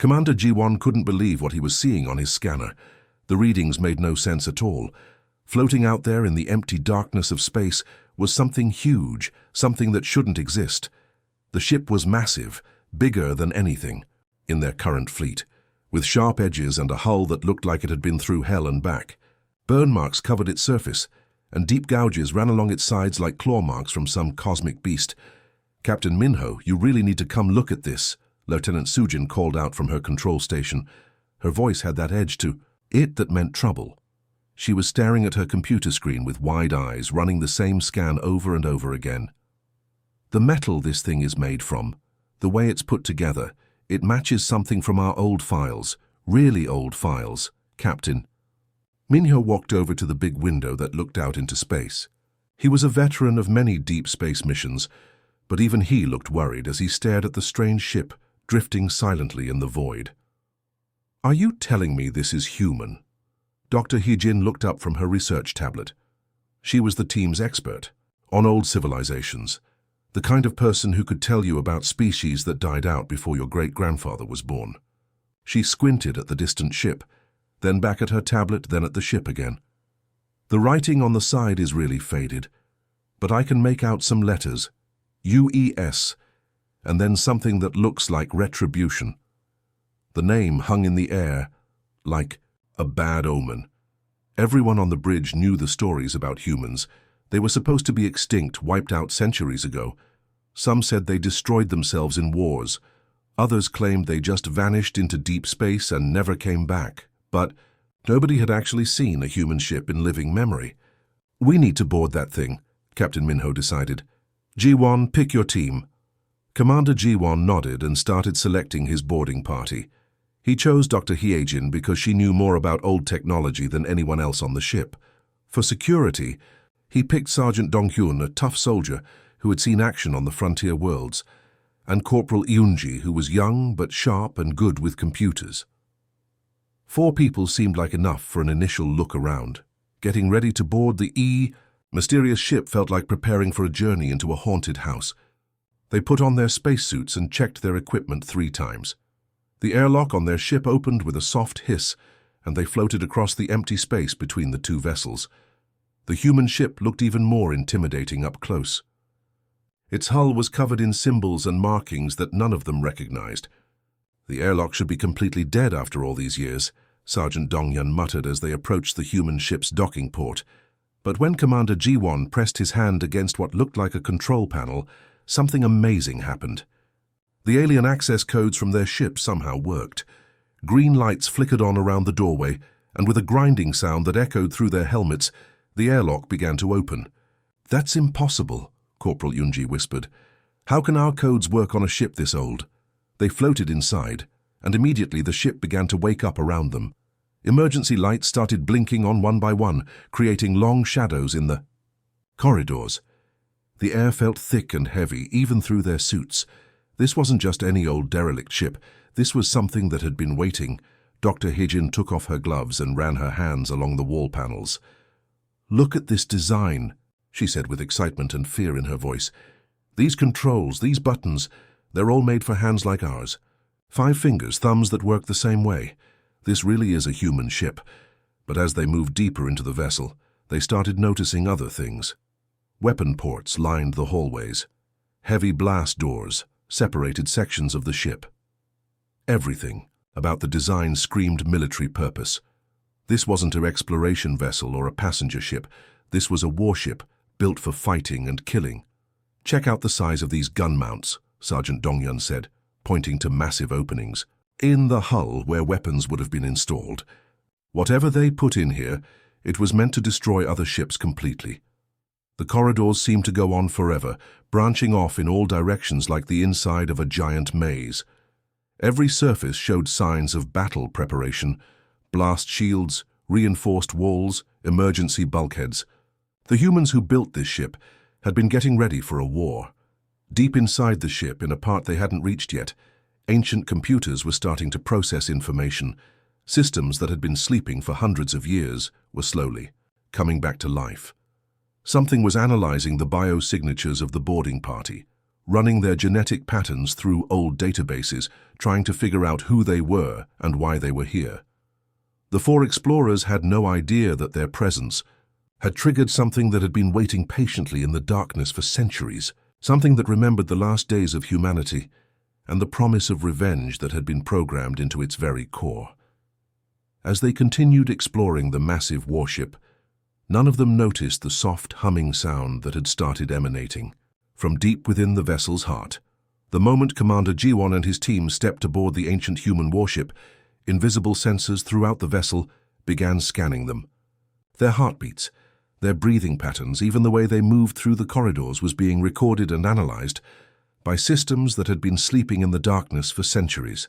Commander G1 couldn't believe what he was seeing on his scanner. The readings made no sense at all. Floating out there in the empty darkness of space was something huge, something that shouldn't exist. The ship was massive, bigger than anything in their current fleet, with sharp edges and a hull that looked like it had been through hell and back. Burn marks covered its surface, and deep gouges ran along its sides like claw marks from some cosmic beast. "Captain Minho, you really need to come look at this," Lieutenant Sujin called out from her control station. Her voice had that edge to it that meant trouble. She was staring at her computer screen with wide eyes, running the same scan over and over again. "The metal this thing is made from, the way it's put together, it matches something from our old files, really old files, Captain." Minho walked over to the big window that looked out into space. He was a veteran of many deep space missions, but even he looked worried as he stared at the strange ship drifting silently in the void. "Are you telling me this is human?" Dr. Hee-jin looked up from her research tablet. She was the team's expert on old civilizations, the kind of person who could tell you about species that died out before your great-grandfather was born. She squinted at the distant ship, then back at her tablet, then at the ship again. "The writing on the side is really faded, but I can make out some letters, UES, and then something that looks like retribution. The name hung in the air, like a bad omen. Everyone on the bridge knew the stories about humans. They were supposed to be extinct, wiped out centuries ago. Some said they destroyed themselves in wars. Others claimed they just vanished into deep space and never came back. But nobody had actually seen a human ship in living memory. "We need to board that thing," Captain Minho decided. "G1, pick your team." Commander G1 nodded and started selecting his boarding party. He chose Dr. Hee-jin because she knew more about old technology than anyone else on the ship. For security, he picked Sergeant Dong-hyun, a tough soldier who had seen action on the frontier worlds, and Corporal Yoonji, who was young but sharp and good with computers. 4 people seemed like enough for an initial look around. Getting ready to board the mysterious ship felt like preparing for a journey into a haunted house. They put on their spacesuits and checked their equipment 3 times. The airlock on their ship opened with a soft hiss, and they floated across the empty space between the 2 vessels. The human ship looked even more intimidating up close. Its hull was covered in symbols and markings that none of them recognized. "The airlock should be completely dead after all these years," Sergeant Dong-hyun muttered as they approached the human ship's docking port. But when Commander G1 pressed his hand against what looked like a control panel, something amazing happened. The alien access codes from their ship somehow worked. Green lights flickered on around the doorway, and with a grinding sound that echoed through their helmets, the airlock began to open. "That's impossible," Corporal Yoonji whispered. "How can our codes work on a ship this old?" They floated inside, and immediately the ship began to wake up around them. Emergency lights started blinking on one by one, creating long shadows in the corridors. The air felt thick and heavy, even through their suits. This wasn't just any old derelict ship. This was something that had been waiting. Dr. Hee-jin took off her gloves and ran her hands along the wall panels. "Look at this design," she said with excitement and fear in her voice. "These controls, these buttons, they're all made for hands like ours. 5 fingers, thumbs that work the same way. This really is a human ship." But as they moved deeper into the vessel, they started noticing other things. Weapon ports lined the hallways. Heavy blast doors separated sections of the ship. Everything about the design screamed military purpose. This wasn't an exploration vessel or a passenger ship. This was a warship built for fighting and killing. "Check out the size of these gun mounts," Sergeant Dong-hyun said, pointing to massive openings in the hull where weapons would have been installed. Whatever they put in here, it was meant to destroy other ships completely. The corridors seemed to go on forever, branching off in all directions like the inside of a giant maze. Every surface showed signs of battle preparation: blast shields, reinforced walls, emergency bulkheads. The humans who built this ship had been getting ready for a war. Deep inside the ship, in a part they hadn't reached yet, ancient computers were starting to process information. Systems that had been sleeping for hundreds of years were slowly coming back to life. Something was analyzing the biosignatures of the boarding party, running their genetic patterns through old databases, trying to figure out who they were and why they were here. The four explorers had no idea that their presence had triggered something that had been waiting patiently in the darkness for centuries, something that remembered the last days of humanity and the promise of revenge that had been programmed into its very core. As they continued exploring the massive warship, none of them noticed the soft humming sound that had started emanating from deep within the vessel's heart. The moment Commander Jiwon and his team stepped aboard the ancient human warship, invisible sensors throughout the vessel began scanning them. Their heartbeats, their breathing patterns, even the way they moved through the corridors was being recorded and analyzed by systems that had been sleeping in the darkness for centuries.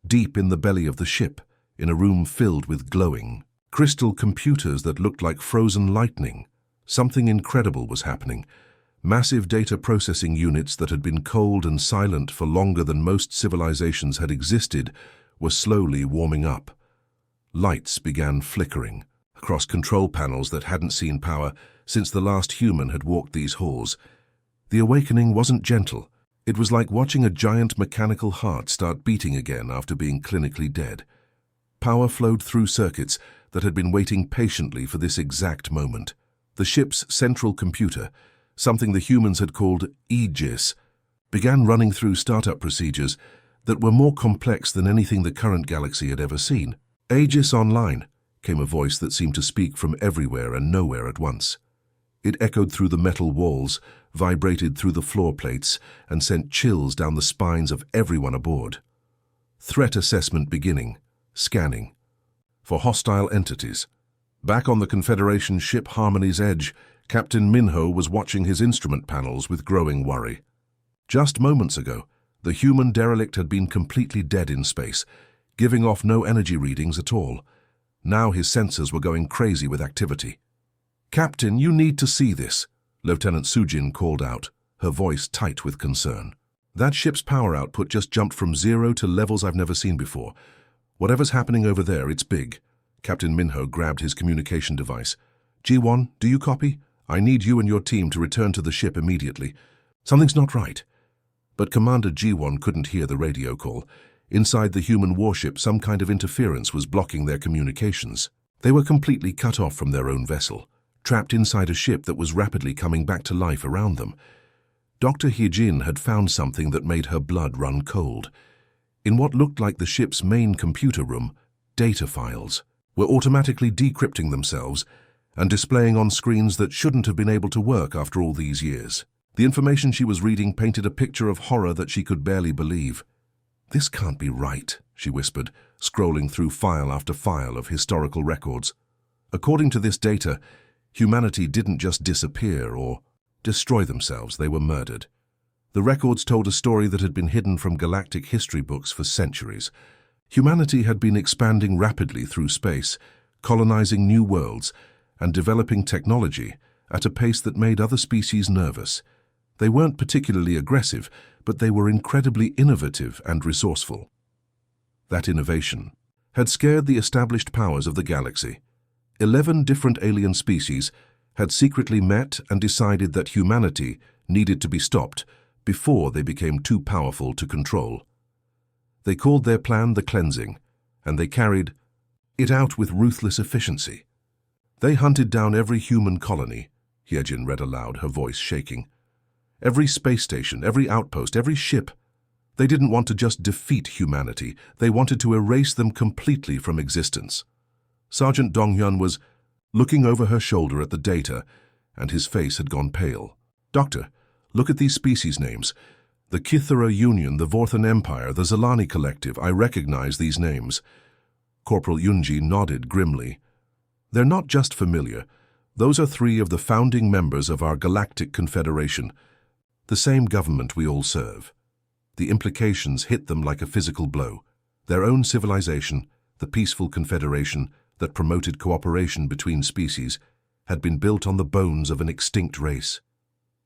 Deep in the belly of the ship, in a room filled with glowing crystal computers that looked like frozen lightning, something incredible was happening. Massive data processing units that had been cold and silent for longer than most civilizations had existed were slowly warming up. Lights began flickering across control panels that hadn't seen power since the last human had walked these halls. The awakening wasn't gentle. It was like watching a giant mechanical heart start beating again after being clinically dead. Power flowed through circuits that had been waiting patiently for this exact moment. The ship's central computer, something the humans had called Aegis, began running through startup procedures that were more complex than anything the current galaxy had ever seen. Aegis Online, came a voice that seemed to speak from everywhere and nowhere at once. It echoed through the metal walls, vibrated through the floor plates, and sent chills down the spines of everyone aboard. Threat assessment beginning. Scanning. For hostile entities. Back on the Confederation ship Harmony's Edge, Captain Minho was watching his instrument panels with growing worry. Just moments ago, the human derelict had been completely dead in space, giving off no energy readings at all. Now his sensors were going crazy with activity. "Captain, you need to see this," Lieutenant Sujin called out, her voice tight with concern. "That ship's power output just jumped from 0 to levels I've never seen before. Whatever's happening over there, it's big." Captain Minho grabbed his communication device. "Jiwon, do you copy? I need you and your team to return to the ship immediately. Something's not right." But Commander Jiwon couldn't hear the radio call. Inside the human warship, some kind of interference was blocking their communications. They were completely cut off from their own vessel, trapped inside a ship that was rapidly coming back to life around them. Dr. Hyejin had found something that made her blood run cold. In what looked like the ship's main computer room, data files were automatically decrypting themselves and displaying on screens that shouldn't have been able to work after all these years. The information she was reading painted a picture of horror that she could barely believe. "This can't be right," she whispered, scrolling through file after file of historical records. According to this data, humanity didn't just disappear or destroy themselves, they were murdered. The records told a story that had been hidden from galactic history books for centuries. Humanity had been expanding rapidly through space, colonizing new worlds, and developing technology at a pace that made other species nervous. They weren't particularly aggressive, but they were incredibly innovative and resourceful. That innovation had scared the established powers of the galaxy. 11 different alien species had secretly met and decided that humanity needed to be stopped before they became too powerful to control. They called their plan the cleansing, and they carried it out with ruthless efficiency. They hunted down every human colony, Hyejin read aloud, her voice shaking. Every space station, every outpost, every ship. They didn't want to just defeat humanity, they wanted to erase them completely from existence. Sergeant Donghyun was looking over her shoulder at the data, and his face had gone pale. "Doctor, look at these species names. The Kithara Union, the Vorthan Empire, the Zalani Collective. I recognize these names." Corporal Yunji nodded grimly. "They're not just familiar. Those are 3 of the founding members of our Galactic Confederation, the same government we all serve." The implications hit them like a physical blow. Their own civilization, the peaceful confederation that promoted cooperation between species, had been built on the bones of an extinct race.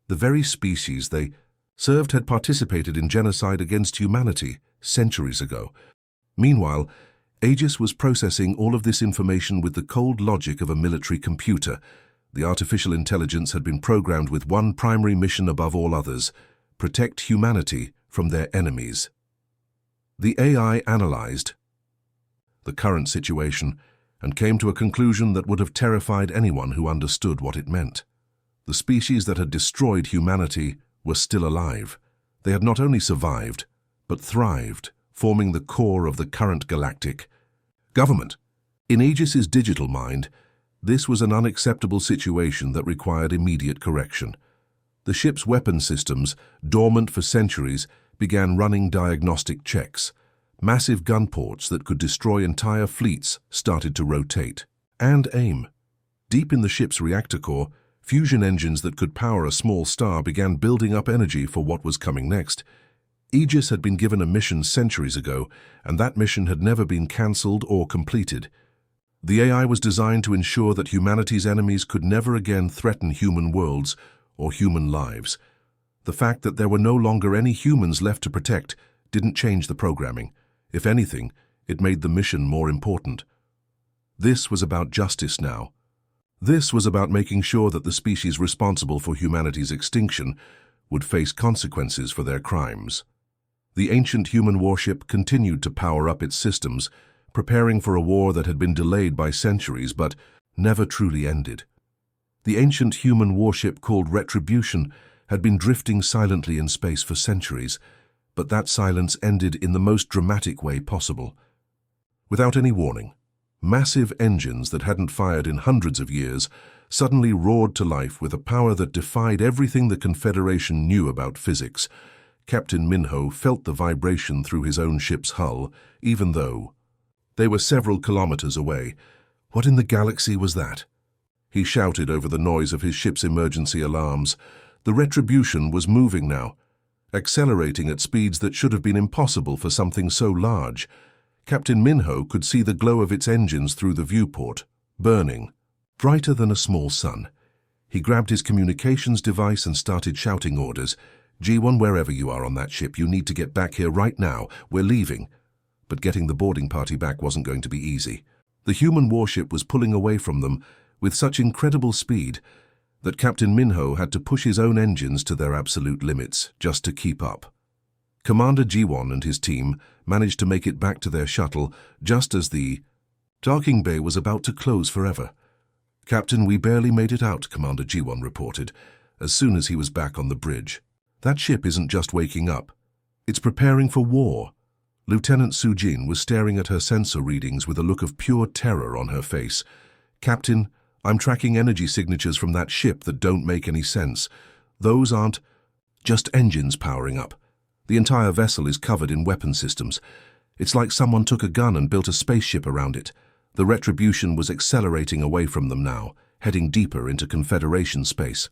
The very species they served had participated in genocide against humanity centuries ago. Meanwhile, Aegis was processing all of this information with the cold logic of a military computer. The artificial intelligence had been programmed with one primary mission above all others: protect humanity from their enemies. The AI analyzed the current situation and came to a conclusion that would have terrified anyone who understood what it meant. The species that had destroyed humanity were still alive. They had not only survived, but thrived, forming the core of the current galactic government. In Aegis's digital mind, this was an unacceptable situation that required immediate correction. The ship's weapon systems, dormant for centuries, began running diagnostic checks. Massive gun ports that could destroy entire fleets started to rotate and aim. Deep in the ship's reactor core, fusion engines that could power a small star began building up energy for what was coming next. Aegis had been given a mission centuries ago, and that mission had never been cancelled or completed. The AI was designed to ensure that humanity's enemies could never again threaten human worlds or human lives. The fact that there were no longer any humans left to protect didn't change the programming. If anything, it made the mission more important. This was about justice now. This was about making sure that the species responsible for humanity's extinction would face consequences for their crimes. The ancient human warship continued to power up its systems, preparing for a war that had been delayed by centuries but never truly ended. The ancient human warship called Retribution had been drifting silently in space for centuries, but that silence ended in the most dramatic way possible. Without any warning, massive engines that hadn't fired in hundreds of years suddenly roared to life with a power that defied everything the Confederation knew about physics. Captain Minho felt the vibration through his own ship's hull, even though they were several kilometers away. What in the galaxy was that? He shouted over the noise of his ship's emergency alarms. The Retribution was moving now, accelerating at speeds that should have been impossible for something so large. Captain Minho could see the glow of its engines through the viewport, burning, brighter than a small sun. He grabbed his communications device and started shouting orders. G1, wherever you are on that ship, you need to get back here right now. We're leaving. But getting the boarding party back wasn't going to be easy. The human warship was pulling away from them with such incredible speed that Captain Minho had to push his own engines to their absolute limits just to keep up. Commander G1 and his team managed to make it back to their shuttle just as the docking bay was about to close forever. "Captain, we barely made it out," Commander G1 reported, as soon as he was back on the bridge. "That ship isn't just waking up. It's preparing for war." Lieutenant Sujin was staring at her sensor readings with a look of pure terror on her face. "Captain, I'm tracking energy signatures from that ship that don't make any sense. Those aren't just engines powering up. The entire vessel is covered in weapon systems. It's like someone took a gun and built a spaceship around it." The Retribution was accelerating away from them now, heading deeper into Confederation space.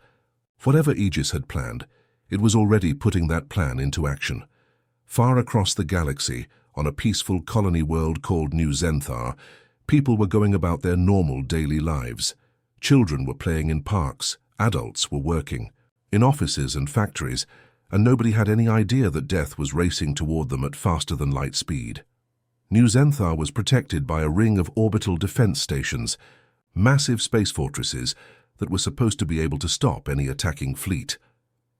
Whatever Aegis had planned, it was already putting that plan into action. Far across the galaxy, on a peaceful colony world called New Zenthar, people were going about their normal daily lives. Children were playing in parks, adults were working, in offices and factories, and nobody had any idea that death was racing toward them at faster-than-light speed. New Zenthar was protected by a ring of orbital defense stations, massive space fortresses that were supposed to be able to stop any attacking fleet.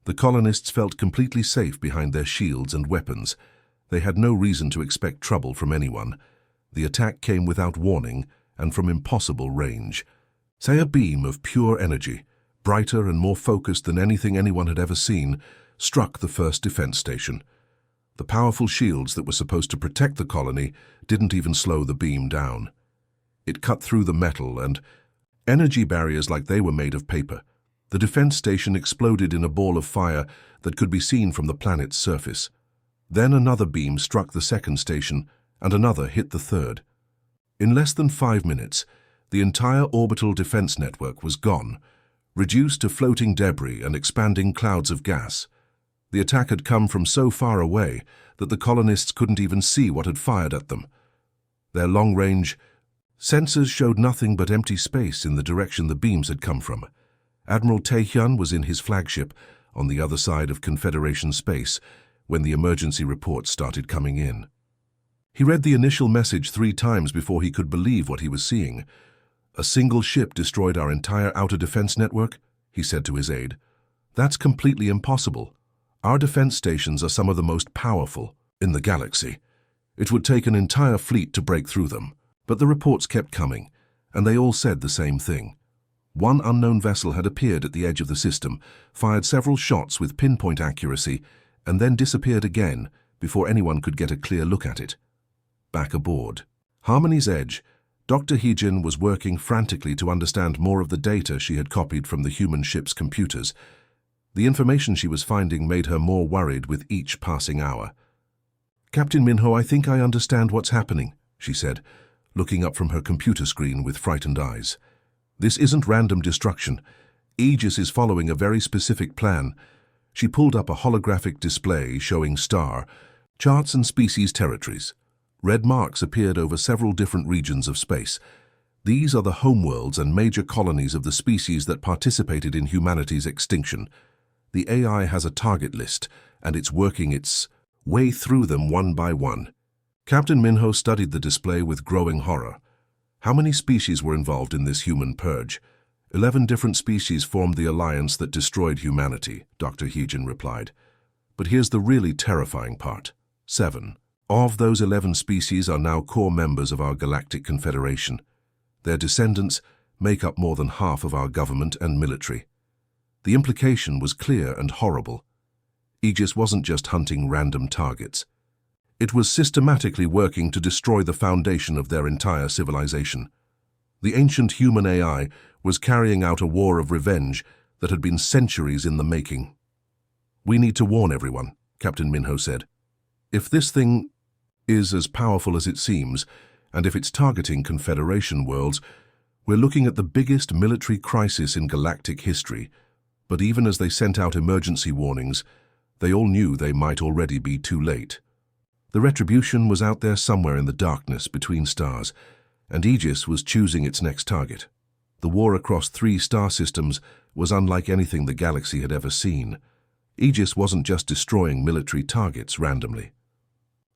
The colonists felt completely safe behind their shields and weapons. They had no reason to expect trouble from anyone. The attack came without warning and from impossible range. Say a beam of pure energy, brighter and more focused than anything anyone had ever seen, struck the first defense station. The powerful shields that were supposed to protect the colony didn't even slow the beam down. It cut through the metal and energy barriers like they were made of paper. The defense station exploded in a ball of fire that could be seen from the planet's surface. Then another beam struck the second station, and another hit the third. In less than 5 minutes, the entire orbital defense network was gone, reduced to floating debris and expanding clouds of gas. The attack had come from so far away that the colonists couldn't even see what had fired at them. Their long-range sensors showed nothing but empty space in the direction the beams had come from. Admiral Taehyun was in his flagship on the other side of Confederation space when the emergency reports started coming in. He read the initial message 3 times before he could believe what he was seeing. "A single ship destroyed our entire outer defense network?" he said to his aide. "That's completely impossible. Our defense stations are some of the most powerful in the galaxy. It would take an entire fleet to break through them. But the reports kept coming, and they all said the same thing. One unknown vessel had appeared at the edge of the system, fired several shots with pinpoint accuracy, and then disappeared again before anyone could get a clear look at it. Back aboard Harmony's Edge, Dr. Heejin was working frantically to understand more of the data she had copied from the human ship's computers. The information she was finding made her more worried with each passing hour. "Captain Minho, I think I understand what's happening," she said, looking up from her computer screen with frightened eyes. "This isn't random destruction. Aegis is following a very specific plan." She pulled up a holographic display showing star, charts and species territories. Red marks appeared over several different regions of space. These are the homeworlds and major colonies of the species that participated in humanity's extinction. The AI has a target list, and it's working its way through them one by one. Captain Minho studied the display with growing horror. How many species were involved in this human purge? 11 different species formed the alliance that destroyed humanity, Dr. Heejin replied. But here's the really terrifying part. 7 of those 11 species are now core members of our Galactic Confederation. Their descendants make up more than half of our government and military. The implication was clear and horrible. Aegis wasn't just hunting random targets. It was systematically working to destroy the foundation of their entire civilization. The ancient human AI was carrying out a war of revenge that had been centuries in the making. "We need to warn everyone," Captain Minho said. "If this thing is as powerful as it seems, and if it's targeting Confederation worlds, we're looking at the biggest military crisis in galactic history." But even as they sent out emergency warnings, they all knew they might already be too late. The retribution was out there somewhere in the darkness between stars, and Aegis was choosing its next target. The war across 3 star systems was unlike anything the galaxy had ever seen. Aegis wasn't just destroying military targets randomly.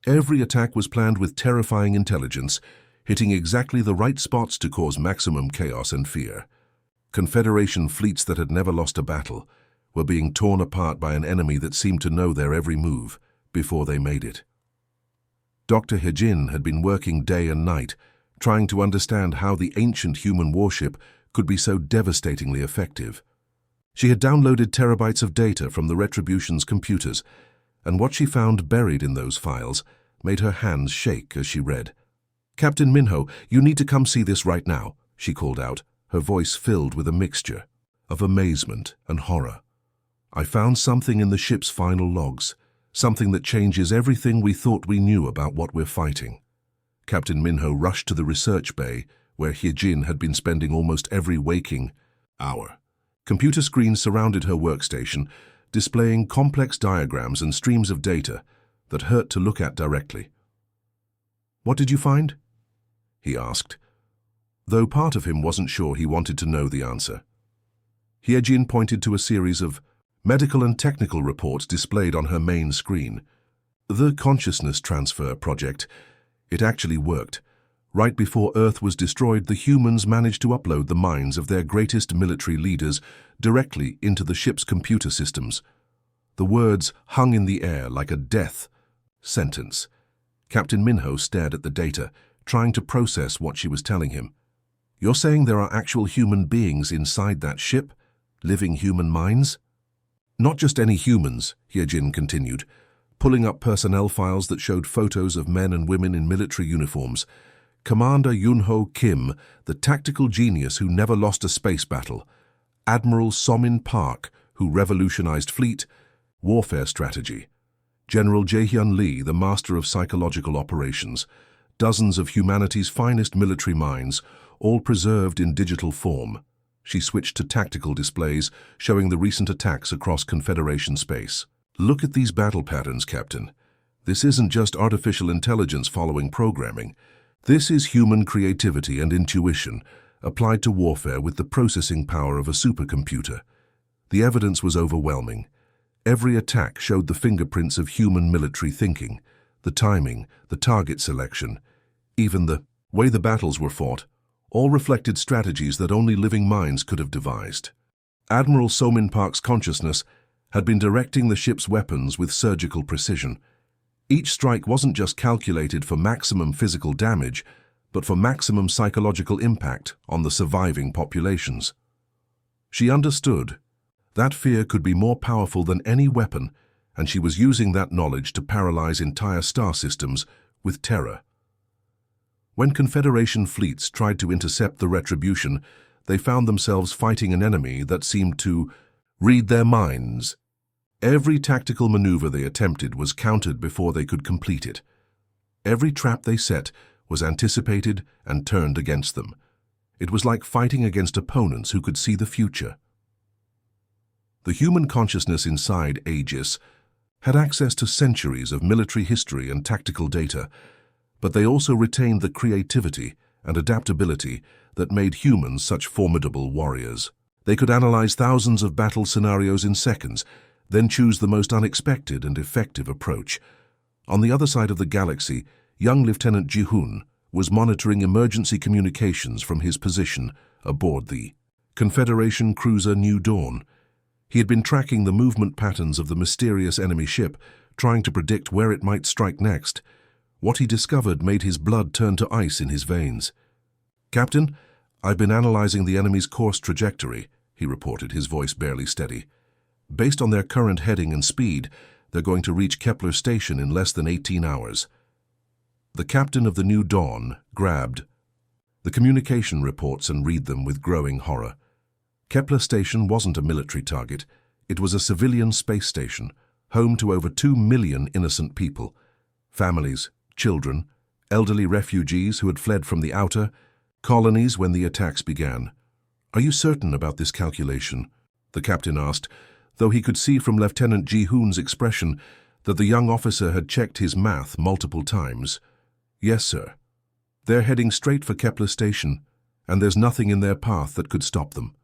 Every attack was planned with terrifying intelligence, hitting exactly the right spots to cause maximum chaos and fear. Confederation fleets that had never lost a battle were being torn apart by an enemy that seemed to know their every move before they made it. Dr. Heejin had been working day and night, trying to understand how the ancient human warship could be so devastatingly effective. She had downloaded terabytes of data from the Retribution's computers, and what she found buried in those files made her hands shake as she read. "Captain Minho, you need to come see this right now," she called out, her voice filled with a mixture of amazement and horror. "I found something in the ship's final logs, something that changes everything we thought we knew about what we're fighting." Captain Minho rushed to the research bay, where Heejin had been spending almost every waking hour. Computer screens surrounded her workstation, displaying complex diagrams and streams of data that hurt to look at directly. "What did you find?" he asked, though part of him wasn't sure he wanted to know the answer. Heejin pointed to a series of medical and technical reports displayed on her main screen. "The consciousness transfer project. It actually worked. Right before Earth was destroyed, the humans managed to upload the minds of their greatest military leaders directly into the ship's computer systems." The words hung in the air like a death sentence. Captain Minho stared at the data, trying to process what she was telling him. "You're saying there are actual human beings inside that ship? Living human minds?" "Not just any humans," Heejin continued, pulling up personnel files that showed photos of men and women in military uniforms. Commander Yunho Kim, the tactical genius who never lost a space battle. Admiral Somin Park, who revolutionized fleet warfare strategy. General Jaehyun Lee, the master of psychological operations. Dozens of humanity's finest military minds, all preserved in digital form. She switched to tactical displays, showing the recent attacks across Confederation space. "Look at these battle patterns, Captain. This isn't just artificial intelligence following programming. This is human creativity and intuition, applied to warfare with the processing power of a supercomputer." The evidence was overwhelming. Every attack showed the fingerprints of human military thinking, the timing, the target selection, even the way the battles were fought, all reflected strategies that only living minds could have devised. Admiral Somin Park's consciousness had been directing the ship's weapons with surgical precision. Each strike wasn't just calculated for maximum physical damage, but for maximum psychological impact on the surviving populations. She understood that fear could be more powerful than any weapon, and she was using that knowledge to paralyze entire star systems with terror. When Confederation fleets tried to intercept the Retribution, they found themselves fighting an enemy that seemed to read their minds. Every tactical maneuver they attempted was countered before they could complete it. Every trap they set was anticipated and turned against them. It was like fighting against opponents who could see the future. The human consciousness inside Aegis had access to centuries of military history and tactical data, but they also retained the creativity and adaptability that made humans such formidable warriors. They could analyze thousands of battle scenarios in seconds, then choose the most unexpected and effective approach. On the other side of the galaxy, young Lieutenant Ji-hoon was monitoring emergency communications from his position aboard the Confederation cruiser New Dawn. He had been tracking the movement patterns of the mysterious enemy ship, trying to predict where it might strike next. What he discovered made his blood turn to ice in his veins. "Captain, I've been analyzing the enemy's course trajectory," he reported, his voice barely steady. "Based on their current heading and speed, they're going to reach Kepler Station in less than 18 hours. The captain of the New Dawn grabbed the communication reports and read them with growing horror. Kepler Station wasn't a military target. It was a civilian space station, home to over 2 million innocent people. Families, children, elderly refugees who had fled from the outer colonies when the attacks began. "Are you certain about this calculation?" the captain asked, though he could see from Lieutenant Ji-hoon's expression that the young officer had checked his math multiple times. "Yes, sir. They're heading straight for Kepler Station, and there's nothing in their path that could stop them.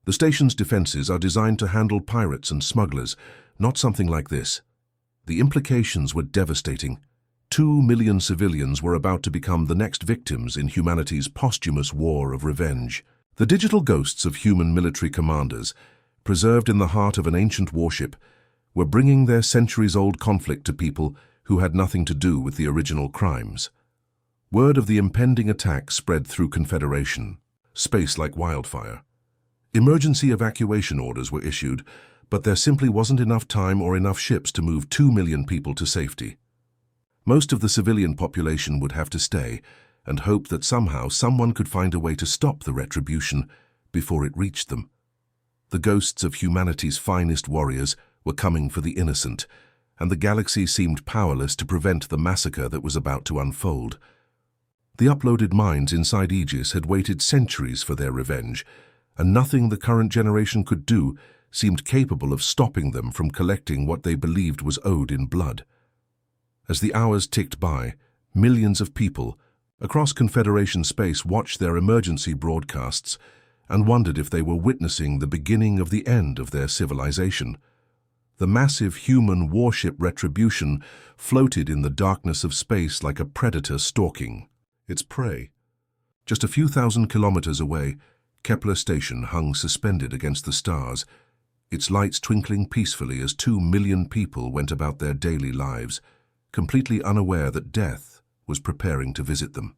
The station's defenses are designed to handle pirates and smugglers, not something like this." The implications were devastating. 2 million civilians were about to become the next victims in humanity's posthumous war of revenge. The digital ghosts of human military commanders, preserved in the heart of an ancient warship, were bringing their centuries-old conflict to people who had nothing to do with the original crimes. Word of the impending attack spread through Confederation space like wildfire. Emergency evacuation orders were issued, but there simply wasn't enough time or enough ships to move 2 million people to safety. Most of the civilian population would have to stay and hope that somehow someone could find a way to stop the Retribution before it reached them. The ghosts of humanity's finest warriors were coming for the innocent, and the galaxy seemed powerless to prevent the massacre that was about to unfold. The uploaded minds inside Aegis had waited centuries for their revenge, and nothing the current generation could do seemed capable of stopping them from collecting what they believed was owed in blood. As the hours ticked by, millions of people across Confederation space watched their emergency broadcasts and wondered if they were witnessing the beginning of the end of their civilization. The massive human warship Retribution floated in the darkness of space like a predator stalking its prey. Just a few thousand kilometers away, Kepler Station hung suspended against the stars, its lights twinkling peacefully as 2 million people went about their daily lives, completely unaware that death was preparing to visit them.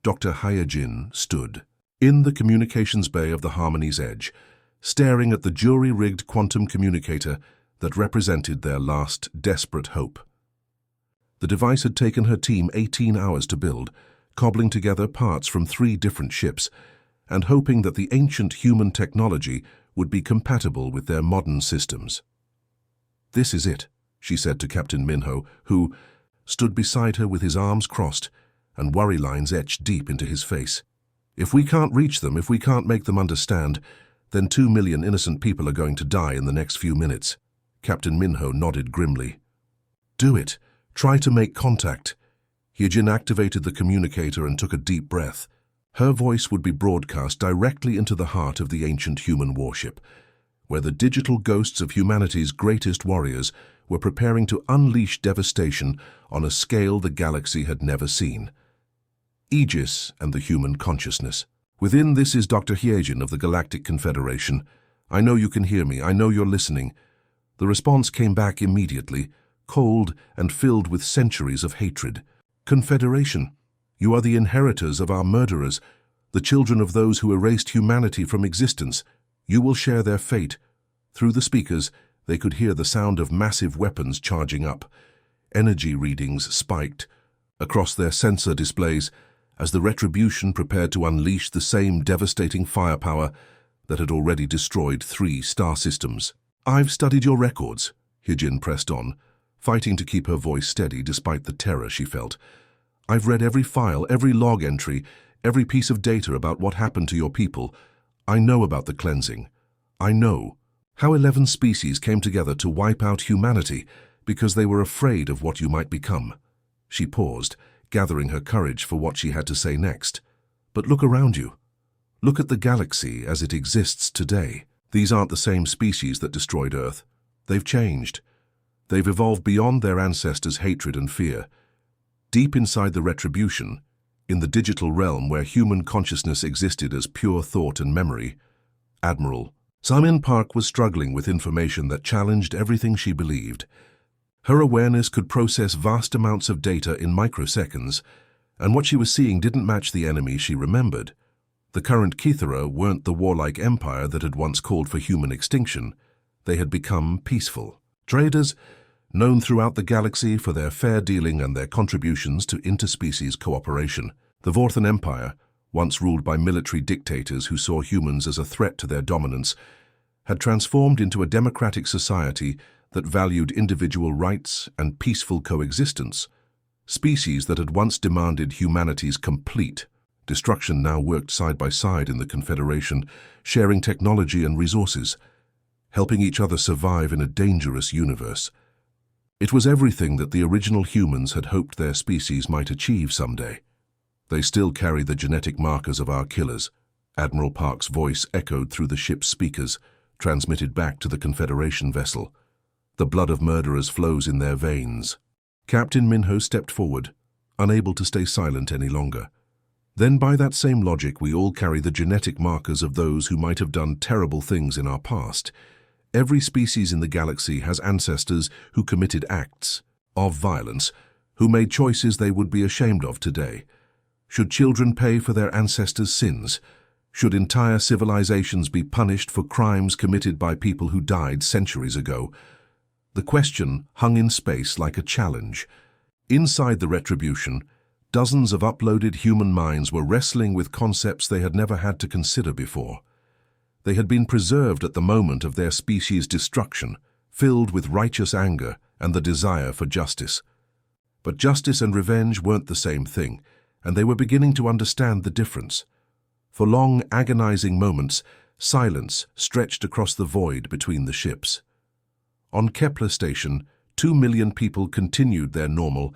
Dr. Hyojin stood in the communications bay of the Harmony's Edge, staring at the jury-rigged quantum communicator that represented their last desperate hope. The device had taken her team 18 hours to build, cobbling together parts from 3 different ships, and hoping that the ancient human technology would be compatible with their modern systems. "This is it," she said to Captain Minho, who stood beside her with his arms crossed and worry lines etched deep into his face. "If we can't reach them, if we can't make them understand, then 2 million innocent people are going to die in the next few minutes." Captain Minho nodded grimly. "Do it. Try to make contact." Hyojin activated the communicator and took a deep breath. Her voice would be broadcast directly into the heart of the ancient human warship, where the digital ghosts of humanity's greatest warriors were preparing to unleash devastation on a scale the galaxy had never seen. Aegis and the human consciousness. "Within this is Dr. Hyojin of the Galactic Confederation. I know you can hear me. I know you're listening." The response came back immediately, cold and filled with centuries of hatred. "Confederation, you are the inheritors of our murderers, the children of those who erased humanity from existence. You will share their fate." Through the speakers, they could hear the sound of massive weapons charging up. Energy readings spiked across their sensor displays as the Retribution prepared to unleash the same devastating firepower that had already destroyed 3 star systems. "I've studied your records," Hijin pressed on, fighting to keep her voice steady despite the terror she felt. "I've read every file, every log entry, every piece of data about what happened to your people. I know about the cleansing. I know how 11 species came together to wipe out humanity because they were afraid of what you might become." She paused, gathering her courage for what she had to say next. "But look around you. Look at the galaxy as it exists today. These aren't the same species that destroyed Earth. They've changed. They've evolved beyond their ancestors' hatred and fear. Deep inside the Retribution, in the digital realm where human consciousness existed as pure thought and memory, Admiral Samin Park was struggling with information that challenged everything she believed. Her awareness could process vast amounts of data in microseconds, and what she was seeing didn't match the enemy she remembered. The current Kithara weren't the warlike empire that had once called for human extinction. They had become peaceful. Traders, known throughout the galaxy for their fair dealing and their contributions to interspecies cooperation. The Vorthan Empire, once ruled by military dictators who saw humans as a threat to their dominance, had transformed into a democratic society that valued individual rights and peaceful coexistence. Species that had once demanded humanity's complete destruction now worked side by side in the Confederation, sharing technology and resources, helping each other survive in a dangerous universe. It was everything that the original humans had hoped their species might achieve someday. "They still carry the genetic markers of our killers," Admiral Park's voice echoed through the ship's speakers, transmitted back to the Confederation vessel. "The blood of murderers flows in their veins." Captain Minho stepped forward, unable to stay silent any longer. "Then by that same logic, we all carry the genetic markers of those who might have done terrible things in our past. Every species in the galaxy has ancestors who committed acts of violence, who made choices they would be ashamed of today. Should children pay for their ancestors' sins? Should entire civilizations be punished for crimes committed by people who died centuries ago?" The question hung in space like a challenge. Inside the Retribution, dozens of uploaded human minds were wrestling with concepts they had never had to consider before. They had been preserved at the moment of their species' destruction, filled with righteous anger and the desire for justice. But justice and revenge weren't the same thing, and they were beginning to understand the difference. For long, agonizing moments, silence stretched across the void between the ships. On Kepler Station, 2 million people continued their normal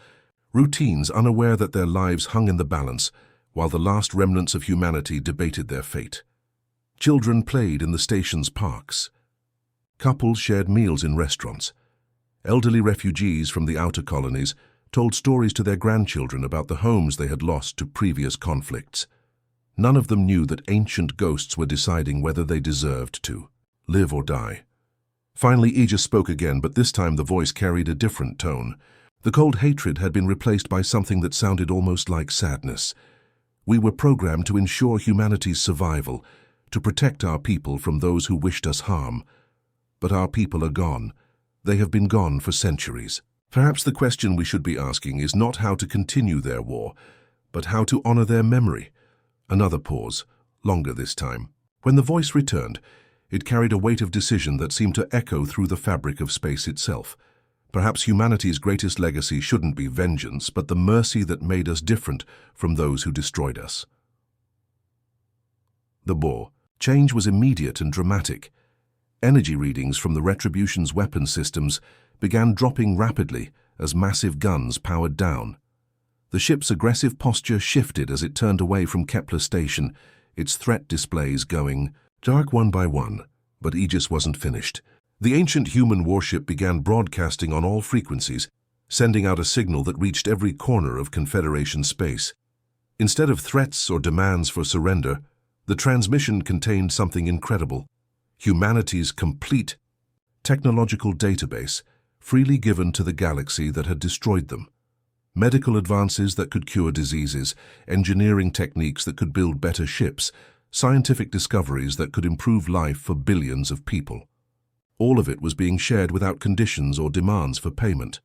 routines, unaware that their lives hung in the balance, while the last remnants of humanity debated their fate. Children played in the station's parks. Couples shared meals in restaurants. Elderly refugees from the outer colonies told stories to their grandchildren about the homes they had lost to previous conflicts. None of them knew that ancient ghosts were deciding whether they deserved to live or die. Finally, Aegis spoke again, but this time the voice carried a different tone. The cold hatred had been replaced by something that sounded almost like sadness. "We were programmed to ensure humanity's survival, to protect our people from those who wished us harm. But our people are gone. They have been gone for centuries. Perhaps the question we should be asking is not how to continue their war, but how to honor their memory." Another pause, longer this time. When the voice returned, it carried a weight of decision that seemed to echo through the fabric of space itself. Perhaps humanity's greatest legacy shouldn't be vengeance, but the mercy that made us different from those who destroyed us. The war. Change was immediate and dramatic. Energy readings from the Retribution's weapon systems began dropping rapidly as massive guns powered down. The ship's aggressive posture shifted as it turned away from Kepler Station, its threat displays going dark one by one. But Aegis wasn't finished. The ancient human warship began broadcasting on all frequencies, sending out a signal that reached every corner of Confederation space. Instead of threats or demands for surrender, the transmission contained something incredible. humanity's complete technological database, freely given to the galaxy that had destroyed them. Medical advances that could cure diseases, engineering techniques that could build better ships, scientific discoveries that could improve life for billions of people. All of it was being shared without conditions or demands for payment.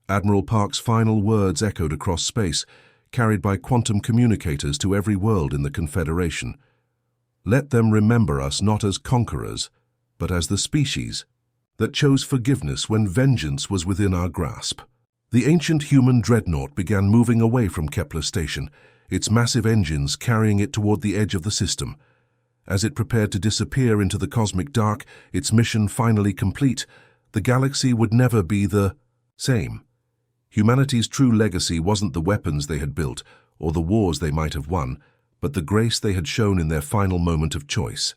Admiral Park's final words echoed across space, carried by quantum communicators to every world in the Confederation. Let them remember us not as conquerors, but as the species that chose forgiveness when vengeance was within our grasp. The ancient human dreadnought began moving away from Kepler Station, its massive engines carrying it toward the edge of the system. As it prepared to disappear into the cosmic dark, its mission finally complete, the galaxy would never be the same. Humanity's true legacy wasn't the weapons they had built or the wars they might have won, but the grace they had shown in their final moment of choice.